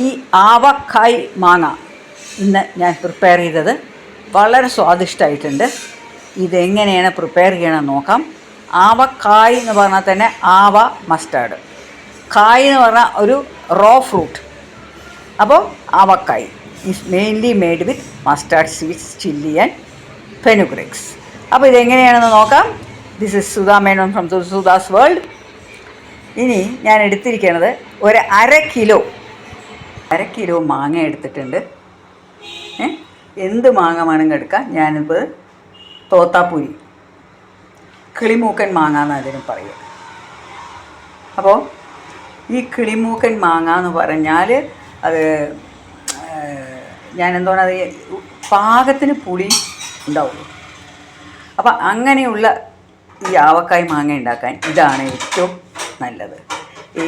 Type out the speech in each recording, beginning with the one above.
ഈ ആവക്കായ് മാങ്ങ ഇന്ന് ഞാൻ പ്രിപ്പയർ ചെയ്തത് വളരെ സ്വാദിഷ്ടമായിട്ടുണ്ട്. ഇതെങ്ങനെയാണ് പ്രിപ്പയർ ചെയ്യണമെന്ന് നോക്കാം. ആവക്കായ് എന്ന് പറഞ്ഞാൽ തന്നെ ആവ മസ്റ്റാർഡ്, കായ് എന്ന് പറഞ്ഞാൽ ഒരു റോ ഫ്രൂട്ട്. അപ്പോൾ avakaya is mainly made with mustard seeds, chilli and fenugreeks. അപ്പോൾ ഇതെങ്ങനെയാണെന്ന് നോക്കാം. This is Sudha Menon from Sudha's world. ഇനി ഞാൻ എടുത്തിരിക്കുന്നത് ഒരു അര കിലോ മാങ്ങ എടുത്തിട്ടുണ്ട്. എന്ത് മാങ്ങ വേണമെങ്കിൽ എടുക്കാം. ഞാനിപ്പോൾ തോത്താപ്പൂരി, കിളിമൂക്കൻ മാങ്ങ എന്ന് അതിന് പറയുക. അപ്പോൾ ഈ കിളിമൂക്കൻ മാങ്ങ എന്ന് പറഞ്ഞാൽ അത് ഞാൻ എന്താണ്, അത് പാകത്തിന് പുളി ഉണ്ടാവുള്ളൂ. അപ്പം അങ്ങനെയുള്ള ഈ ആവക്കായ് മാങ്ങ ഉണ്ടാക്കാൻ ഇതാണ് ഏറ്റവും നല്ലത്.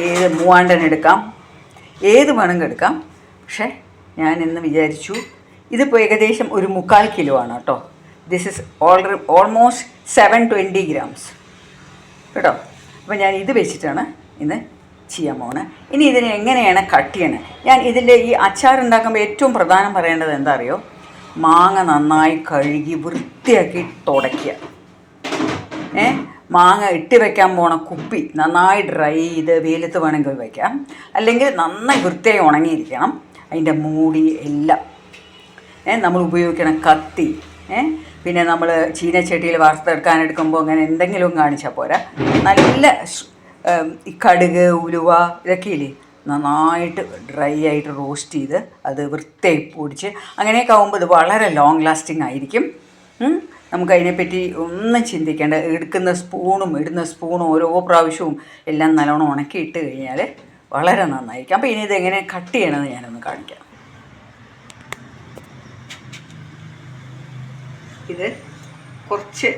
ഏത് മൂവാണ്ടൻ എടുക്കാം, ഏത് വേണമെങ്കിൽ എടുക്കാം. പക്ഷേ ഞാൻ ഇന്ന് വിചാരിച്ചു ഇതിപ്പോൾ ഏകദേശം ഒരു 3/4 കിലോ ആണ് കേട്ടോ. ദിസ് ഇസ് ഓൾമോസ്റ്റ് 720 grams കേട്ടോ. അപ്പോൾ ഞാൻ ഇത് വെച്ചിട്ടാണ് ഇന്ന് ചെയ്യാൻ പോകുന്നത്. ഇനി ഇതിനെ എങ്ങനെയാണ് കട്ട് ചെയ്യണത്? ഞാൻ ഇതിൻ്റെ ഈ അച്ചാർ ഉണ്ടാക്കുമ്പോൾ ഏറ്റവും പ്രധാനം പറയേണ്ടത് എന്താ അറിയോ? മാങ്ങ നന്നായി കഴുകി വൃത്തിയാക്കി തുടയ്ക്കുക. മാങ്ങ ഇട്ട് വയ്ക്കാൻ പോണ കുപ്പി നന്നായി ഡ്രൈ ചെയ്ത് വെയിലത്ത് വേണമെങ്കിൽ വയ്ക്കാം, അല്ലെങ്കിൽ നന്നായി വൃത്തിയായി ഉണങ്ങിയിരിക്കണം. അതിൻ്റെ മൂടി എല്ലാം നമ്മൾ ഉപയോഗിക്കണ കത്തി, പിന്നെ നമ്മൾ ചീനച്ചട്ടിയിൽ വറുത്തെടുക്കാൻ എടുക്കുമ്പോൾ അങ്ങനെ എന്തെങ്കിലും കാണിച്ചാൽ പോരാ. നല്ല ഈ കടുക്, ഉലുവ ഇതൊക്കെ ഇല്ലേ, നന്നായിട്ട് ഡ്രൈ ആയിട്ട് റോസ്റ്റ് ചെയ്ത് അത് വൃത്തിയായി പൊടിച്ച് അങ്ങനെയൊക്കെ ആകുമ്പോൾ ഇത് വളരെ ലോങ് ലാസ്റ്റിംഗ് ആയിരിക്കും. നമുക്കതിനെപ്പറ്റി ഒന്നും ചിന്തിക്കേണ്ട. ഇടുന്ന സ്പൂണും ഓരോ പ്രാവശ്യവും എല്ലാം നല്ലോണം ഉണക്കി ഇട്ട് കഴിഞ്ഞാൽ വളരെ നന്നായിരിക്കും. അപ്പോൾ ഇനി ഇതെങ്ങനെ കട്ട് ചെയ്യണമെന്ന് ഞാനൊന്ന് കാണിക്കാം. ഇത് കുറച്ച്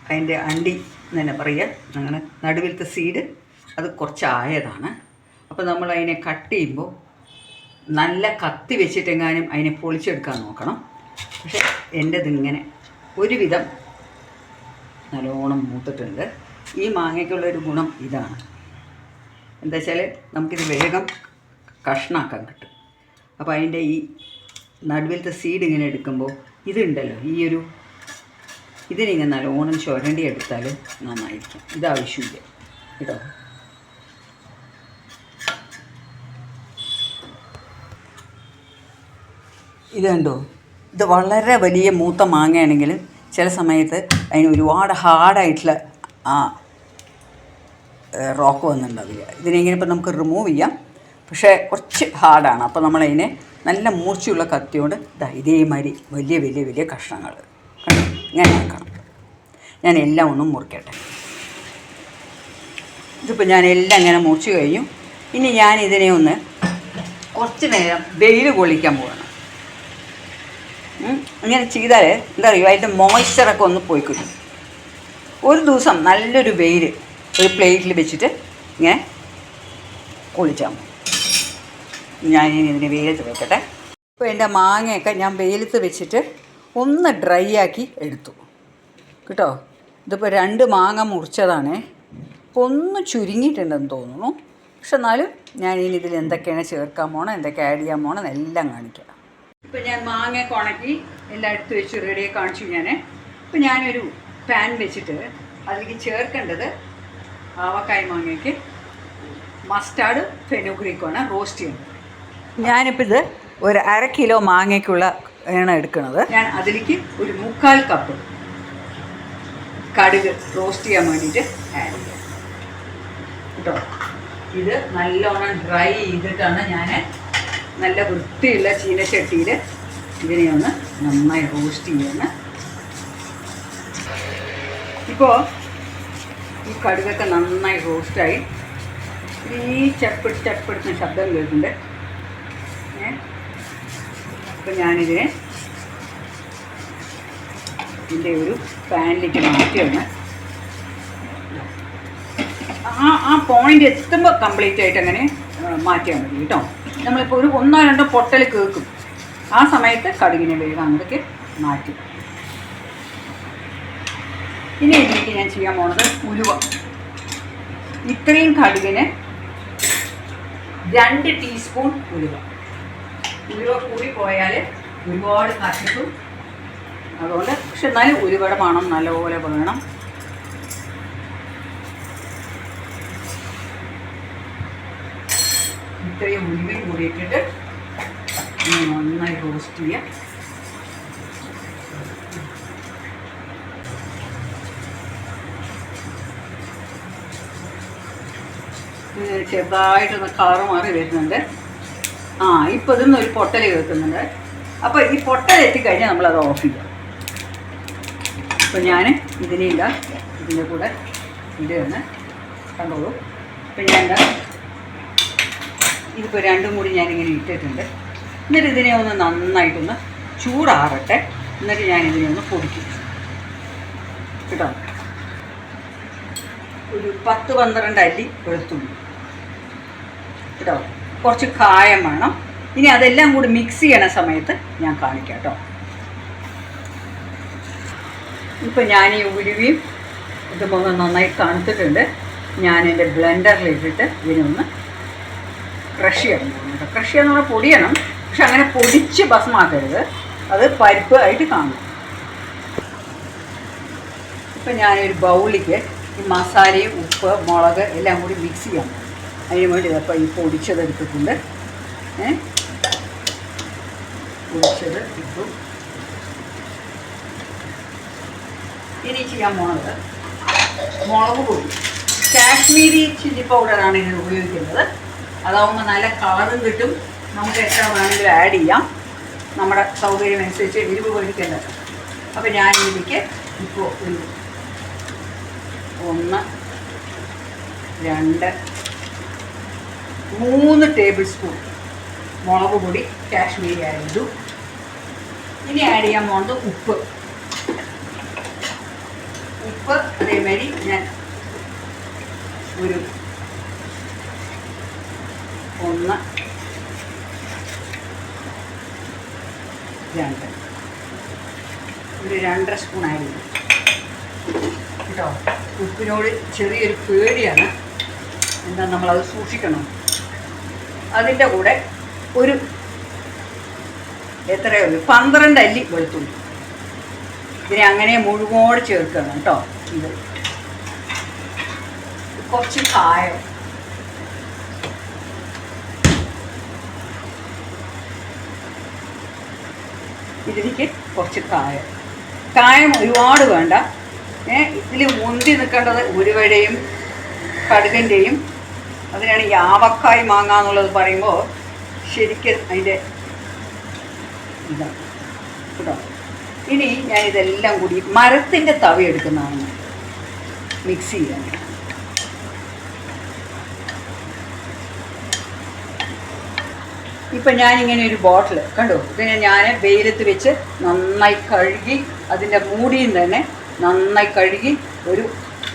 അതിൻ്റെ അണ്ടി എന്ന് തന്നെ പറയുക, അങ്ങനെ നടുവിലത്തെ സീഡ് അത് കുറച്ച് ആയതാണ്. അപ്പോൾ നമ്മൾ അതിനെ കട്ട് ചെയ്യുമ്പോൾ നല്ല കത്തി വെച്ചിട്ടെങ്ങാനും അതിനെ പൊളിച്ചെടുക്കാൻ നോക്കണം. പക്ഷേ എൻ്റെതിങ്ങനെ ഒരുവിധം നല്ലോണം മൂത്തിട്ടുണ്ട്. ഈ മാങ്ങയ്ക്കുള്ളൊരു ഗുണം ഇതാണ്, എന്താ വെച്ചാൽ നമുക്കിത് വേഗം കഷ്ണാക്കാൻ കിട്ടും. അപ്പോൾ അതിൻ്റെ ഈ നടുവിലത്തെ സീഡ് ഇങ്ങനെ എടുക്കുമ്പോൾ ഇതുണ്ടല്ലോ, ഇതിനിങ്ങനെ നല്ലോണം ചുരണ്ടി എടുത്താൽ നന്നായിരിക്കും. ഇതാവശ്യമില്ല കേട്ടോ. ഇത് കണ്ടോ, ഇത് വളരെ വലിയ മൂത്ത മാങ്ങയാണെങ്കിൽ ചില സമയത്ത് അതിന് ഒരുപാട് ഹാർഡായിട്ടുള്ള റോക്ക് വന്നിട്ടുണ്ടാവില്ല. ഇതിനെങ്ങനെ ഇപ്പം നമുക്ക് റിമൂവ് ചെയ്യാം, പക്ഷേ കുറച്ച് ഹാർഡാണ്. അപ്പോൾ നമ്മളതിനെ നല്ല മൂർച്ചയുള്ള കത്തിയോണ്ട് ഇതേമാതിരി വലിയ കഷ്ണങ്ങൾ ഇങ്ങനെ ആക്കണം. ഞാൻ എല്ലാം ഒന്നും മുറിക്കട്ടെ. ഇതിപ്പോൾ ഞാൻ എല്ലാം ഇങ്ങനെ മുറിച്ച് കഴിഞ്ഞു. ഇനി ഞാൻ ഇതിനെ ഒന്ന് കുറച്ച് നേരം വെയിൽ കൊള്ളിക്കാൻ പോകണം. ഇങ്ങനെ ചെയ്താൽ എന്താ പറയുക, അതിൻ്റെ മോയ്സ്ചറൊക്കെ ഒന്ന് പോയി കിട്ടും. ഒരു ദിവസം നല്ലൊരു വെയിൽ ഒരു പ്ലേറ്റിൽ വെച്ചിട്ട് ഇങ്ങനെ കൊള്ളിച്ചാൽ മതി. ഞാനിനി ഇതിനെ വെയിലത്ത് വെക്കട്ടെ. ഇപ്പോൾ എൻ്റെ മാങ്ങയൊക്കെ ഞാൻ വെയിലത്ത് വെച്ചിട്ട് ഒന്ന് ഡ്രൈ ആക്കി എടുത്തു കേട്ടോ. ഇതിപ്പോൾ 2 മാങ്ങ മുറിച്ചതാണ്. ഇപ്പോൾ ഒന്ന് ചുരുങ്ങിയിട്ടുണ്ടെന്ന് തോന്നുന്നു. പക്ഷെ എന്നാലും ഞാനിനി ഇതിൽ എന്തൊക്കെയാണ് ചേർക്കാൻ പോകണം, എന്തൊക്കെ ആഡ് ചെയ്യാൻ പോകണം എന്നെല്ലാം കാണിക്കാം. ഇപ്പോൾ ഞാൻ മാങ്ങയൊക്കെ ഉണക്കി എല്ലാം എടുത്ത് വെച്ച് റെഡിയായി കാണിച്ചു ഞാൻ. ഇപ്പോൾ ഞാനൊരു പാൻ വെച്ചിട്ട് അതിലേക്ക് ചേർക്കേണ്ടത് ആവക്കായ് മാങ്ങയ്ക്ക് മസ്റ്റാർഡ് ഫെനുഗ്രീക്കാണ് റോസ്റ്റ് ചെയ്യുന്നത്. ഞാനിപ്പോൾ ഇത് ഒരു 1/2 കിലോ മാങ്ങയ്ക്കുള്ള ആണ് എടുക്കുന്നത്. ഞാൻ അതിലേക്ക് ഒരു 3/4 കപ്പ് കടുക് റോസ്റ്റ് ചെയ്യാൻ വേണ്ടിയിട്ട് ആഡ് ചെയ്യാം കേട്ടോ. ഇത് നല്ലോണം ഡ്രൈ ചെയ്തിട്ടാണ് ഞാൻ നല്ല വൃത്തിയുള്ള ചീനച്ചട്ടിയിൽ ഇതിനെ ഒന്ന് നന്നായി റോസ്റ്റ് ചെയ്യുന്നത്. ഇപ്പോൾ ഈ കടുകൊക്കെ നന്നായി റോസ്റ്റായി ഈ ചപ്പെടുന്ന ശബ്ദം കേൾക്കുന്നുണ്ട്. അപ്പോൾ ഞാനിതിനെ ഇതിൻ്റെ ഒരു പാനിലേക്ക് മാറ്റിയാണ് ആ പോയിൻ്റ് എത്തുമ്പോൾ കംപ്ലീറ്റ് ആയിട്ട് അങ്ങനെ മാറ്റിയാൽ മതി കേട്ടോ. നമ്മളിപ്പോൾ ഒരു 1-2 പൊട്ടൽ കേൾക്കും. ആ സമയത്ത് കടുകിനെ വേഗം അങ്ങോട്ടേക്ക് മാറ്റി. ഇനി ഇതിലേക്ക് ഞാൻ ചെയ്യാൻ പോകുന്നത് ഉലുവ. ഇത്രയും കടുകിന് 2 ടീസ്പൂൺ ഉലുവ. ഉലുവ കൂടി പോയാൽ ഒരുപാട് കശിക്കും. അതുകൊണ്ട് പക്ഷെ എന്നാലും ഉലുവയുടെ മണം നല്ലപോലെ വേണം. ഇത്രയും ഉലുവയും കൂടി ഇട്ടിട്ട് നന്നായി റോസ്റ്റ് ചെയ്യാം. ചെറുതായിട്ടൊന്ന് കളറ് മാറി വരുന്നുണ്ട്. ഇപ്പോൾ ഇതൊന്നൊരു പൊട്ടൽ കേൾക്കുന്നുണ്ട്. അപ്പോൾ ഈ പൊട്ടൽ എത്തിക്കഴിഞ്ഞാൽ നമ്മളത് ഓഫ് ചെയ്യാം. അപ്പോൾ ഞാൻ ഇതിനില്ല, ഇതിൻ്റെ കൂടെ ഇടുകയാണ്. കണ്ടോളൂ. ഇപ്പം ഞാൻ ഇതിപ്പോൾ രണ്ടും കൂടി ഞാനിങ്ങനെ ഇട്ടിട്ടുണ്ട്. എന്നിട്ട് ഇതിനെ ഒന്ന് നന്നായിട്ടൊന്ന് ചൂടാറട്ടെ. എന്നിട്ട് ഞാനിതിനെ ഒന്ന് പൊടിക്കും കേട്ടോ. ഒരു 10-12 അല്ലി വെളുത്തുള്ളി കേട്ടോ. കുറച്ച് കായം വേണം. ഇനി അതെല്ലാം കൂടി മിക്സ് ചെയ്യണ സമയത്ത് ഞാൻ കാണിക്കാം കേട്ടോ. ഇപ്പം ഞാൻ ഈ ഉലുവയും ഇതുപോലെ നന്നായി തണുത്തിട്ടുണ്ട്. ഞാൻ എൻ്റെ ബ്ലെൻഡറിലിട്ടിട്ട് ഇതിനൊന്ന് ക്രഷ് ചെയ്യണം കേട്ടോ. ക്രഷ് ചെയ്യാന്ന് പറഞ്ഞാൽ പൊടിയണം, പക്ഷെ അങ്ങനെ പൊടിച്ച് ഭസ്മാക്കരുത്, അത് പരിപ്പ് ആയിട്ട് കാണും. ഇപ്പം ഞാനൊരു ബൗളിലേക്ക് ഈ മസാലയും ഉപ്പ് മുളക് എല്ലാം കൂടി മിക്സ് ചെയ്യാം. അതിന് വേണ്ടി അപ്പോൾ ഈ പൊടിച്ചതെടുത്തിട്ടുണ്ട്. പൊടിച്ചത് ഇട്ടു. ഇനി ചെയ്യാൻ പോണത് മുളക് പൊടി. കാശ്മീരി ചില്ലി പൗഡറാണ് ഇതിന് ഉപയോഗിക്കുന്നത്. അതാവുമ്പോൾ നല്ല കളറും കിട്ടും. നമുക്ക് എത്ര വേണമെങ്കിലും ആഡ് ചെയ്യാം, നമ്മുടെ സൗകര്യം അനുസരിച്ച്. എരിവ് പൊടിക്കേണ്ടത്. അപ്പോൾ ഞാൻ ഇതിലേക്ക് ഇപ്പോൾ 1, 2, 3 ടേബിൾ സ്പൂൺ മുളക് പൊടി കാശ്മീരി ആഡ് ചെയ്തു. ഇനി ആഡ് ചെയ്യാൻ പോകുന്നത് ഉപ്പ്. അതേമാതിരി ഞാൻ ഒരു 1, 2 ഒരു 2.5 സ്പൂൺ ആഡ് ചെയ്തു കേട്ടോ. ഉപ്പിനോട് ചെറിയൊരു പേടിയാണ്, എന്താ നമ്മളത് സൂക്ഷിക്കണം. അതിൻ്റെ കൂടെ ഒരു എത്രയോ 12 അല്ലി വെളുത്തുള്ളി. ഇതിനെ അങ്ങനെ മുഴുവോട് ചേർക്കണം കേട്ടോ. ഇത് കുറച്ച് കായം, ഇതിലേക്ക് കുറച്ച് കായം ഒരുപാട് വേണ്ട. ഇതിൽ മുന്തി നിൽക്കേണ്ടത് ഉരുവയുടെയും കടുകിൻ്റെയും. അതിനാണ് യാവക്കായ് മാങ്ങ എന്നുള്ളത് പറയുമ്പോൾ ശരിക്കും അതിൻ്റെ ഇതാണ് കേട്ടോ. ഇനി ഞാനിതെല്ലാം കൂടി മരത്തിൻ്റെ തവി എടുക്കുന്നതാണ് മിക്സ് ചെയ്യാൻ. ഇപ്പം ഞാനിങ്ങനെ ഒരു ബോട്ടിൽ കണ്ടു. ഇതിനെ ഞാൻ വെയിലത്ത് വെച്ച് നന്നായി കഴുകി, അതിൻ്റെ മൂടിയും തന്നെ നന്നായി കഴുകി ഒരു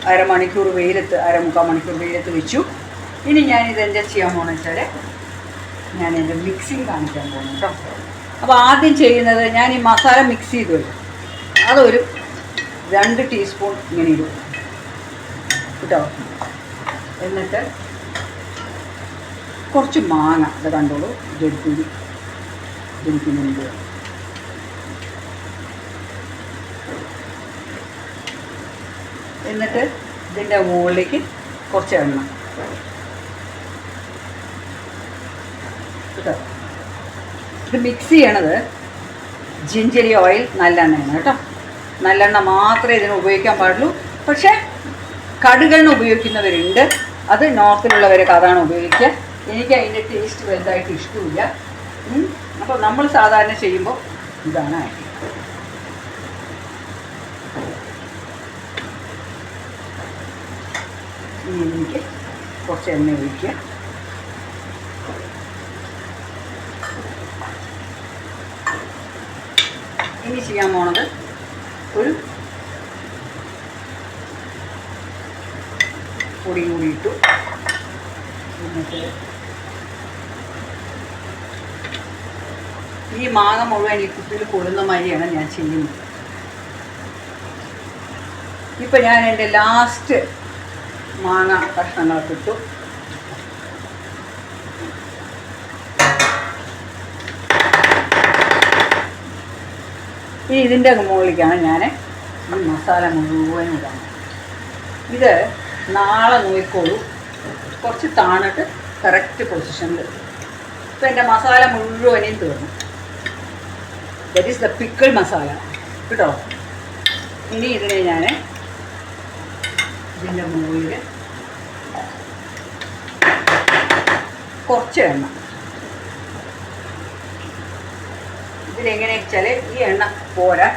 1/2 മണിക്കൂർ വെയിലത്ത്, 1/4 മണിക്കൂർ വെയിലത്ത് വെച്ചു. ഇനി ഞാനിതെന്താ ചെയ്യാൻ പോകുന്നത് വെച്ചാൽ ഞാൻ എൻ്റെ മിക്സിങ് കാണിക്കാൻ പോകുന്നു കേട്ടോ. അപ്പോൾ ആദ്യം ചെയ്യുന്നത് ഞാൻ ഈ മസാല മിക്സ് ചെയ്ത് വരും. അതൊരു 2 ടീസ്പൂൺ ഇങ്ങനെ ഇടും കേട്ടോ. എന്നിട്ട് കുറച്ച് മാങ്ങ, അത് കണ്ടോളൂ, ഇതെടുക്കുന്നുണ്ട്. എന്നിട്ട് ഇതിൻ്റെ മുകളിലേക്ക് കുറച്ച് എണ്ണ കേട്ടോ. ഇത് മിക്സ് ചെയ്യണത് ജിഞ്ചരി ഓയിൽ, നല്ലെണ്ണയാണ് കേട്ടോ. നല്ലെണ്ണ മാത്രമേ ഇതിന് ഉപയോഗിക്കാൻ പാടുള്ളൂ. പക്ഷേ കടുകെണ്ണ ഉപയോഗിക്കുന്നവരുണ്ട്. അത് നോർത്തിലുള്ളവരൊക്കെ അതാണ് ഉപയോഗിക്കുക. എനിക്ക് അതിൻ്റെ ടേസ്റ്റ് വലുതായിട്ട് ഇഷ്ടമില്ല. അപ്പോൾ നമ്മൾ സാധാരണ ചെയ്യുമ്പോൾ ഇതാണ്. ഇനി എനിക്ക് കുറച്ച് എണ്ണ ഒഴിക്കുക. ഇനി ചെയ്യാൻ പോണത് ഒരു പൊടി കൂടി ഇട്ടു. എന്നിട്ട് ഈ മാങ്ങ മുഴുവൻ ഈ കുപ്പിയിൽ കൊള്ളുന്ന മാതിരിയാണ് ഞാൻ ചെയ്യുന്നത്. ഇപ്പം ഞാൻ എൻ്റെ ലാസ്റ്റ് മാങ്ങ കഷ്ണങ്ങളൊക്കെ ഇട്ടു. ഇനി ഇതിൻ്റെ മുകളിലേക്കാണ് ഞാൻ ഈ മസാല മുഴുവൻ ഇടാൻ. ഇത് നാളെ നോക്കിക്കോളൂ, കുറച്ച് താണിട്ട് കറക്റ്റ് പൊസിഷനിൽ. ഇപ്പം എൻ്റെ മസാല മുഴുവനും തീർന്നു. That is the pickle masala കേട്ടോ. ഇനി ഇതിനെ ഞാൻ ഇതിൻ്റെ മുകളിൽ കുറച്ച് എണ്ണ, ഇതിലെങ്ങനെ വെച്ചാൽ ഈ എണ്ണ പോരാ.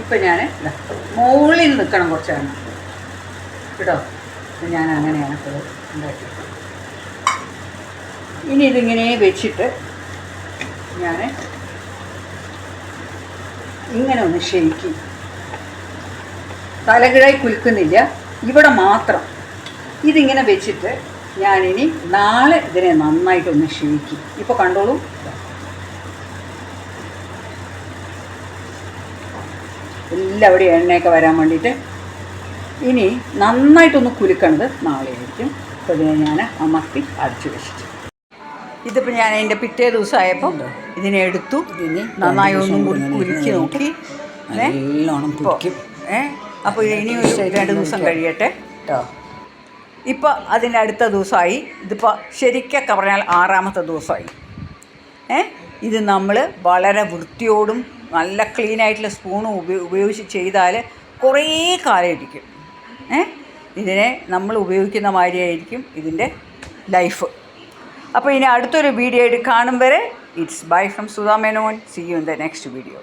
ഇപ്പം ഞാൻ മുകളിൽ നിൽക്കണം കുറച്ച് എണ്ണ കേട്ടോ. ഞാൻ അങ്ങനെയാണ് ഇപ്പോൾ ഉണ്ടാക്കിയത്. ഇനി ഇതിങ്ങനെ വെച്ചിട്ട് ഞാൻ ഇങ്ങനെ ഒന്ന് ഷെയ്ക്ക്, തലകിഴായി കുലുക്കുന്നില്ല, ഇവിടെ മാത്രം. ഇതിങ്ങനെ വെച്ചിട്ട് ഞാനിനി നാളെ ഇതിനെ നന്നായിട്ടൊന്ന് ഷെയ്ക്ക്. ഇപ്പോൾ കണ്ടോളൂ, എല്ലാവിടെയും എണ്ണയൊക്കെ വരാൻ വേണ്ടിയിട്ട്. ഇനി നന്നായിട്ടൊന്ന് കുലുക്കണത് നാളെ ആയിരിക്കും. അപ്പോൾ ഇതിനെ ഞാൻ അമർത്തി അടച്ചു വെച്ചിട്ട്, ഇതിപ്പോൾ ഞാൻ അതിൻ്റെ പിറ്റേ ദിവസമായപ്പോൾ ഇതിനെ എടുത്തു, നന്നായി ഒന്നും കൂടി കുലുക്കി നോക്കി. നല്ലോണം കുലുക്കും. അപ്പോൾ ഇനി ഒരു 2 ദിവസം കഴിയട്ടെ കേട്ടോ. ഇപ്പോൾ അതിൻ്റെ അടുത്ത ദിവസമായി. ഇതിപ്പോൾ ശരിക്കൊക്കെ പറഞ്ഞാൽ 6ാമത്തെ ദിവസമായി. ഇത് നമ്മൾ വളരെ വൃത്തിയോടും നല്ല ക്ലീനായിട്ടുള്ള സ്പൂണും ഉപയോഗിച്ച് ചെയ്താൽ കുറേ കാലം ഇരിക്കും. ഇതിനെ നമ്മൾ ഉപയോഗിക്കുന്ന മാതിരിയായിരിക്കും ഇതിൻ്റെ ലൈഫ്. അപ്പോൾ ഇനി അടുത്തൊരു വീഡിയോ ആയിട്ട് കാണും വരെ it's bye from Sudha Menon. See you in the next video.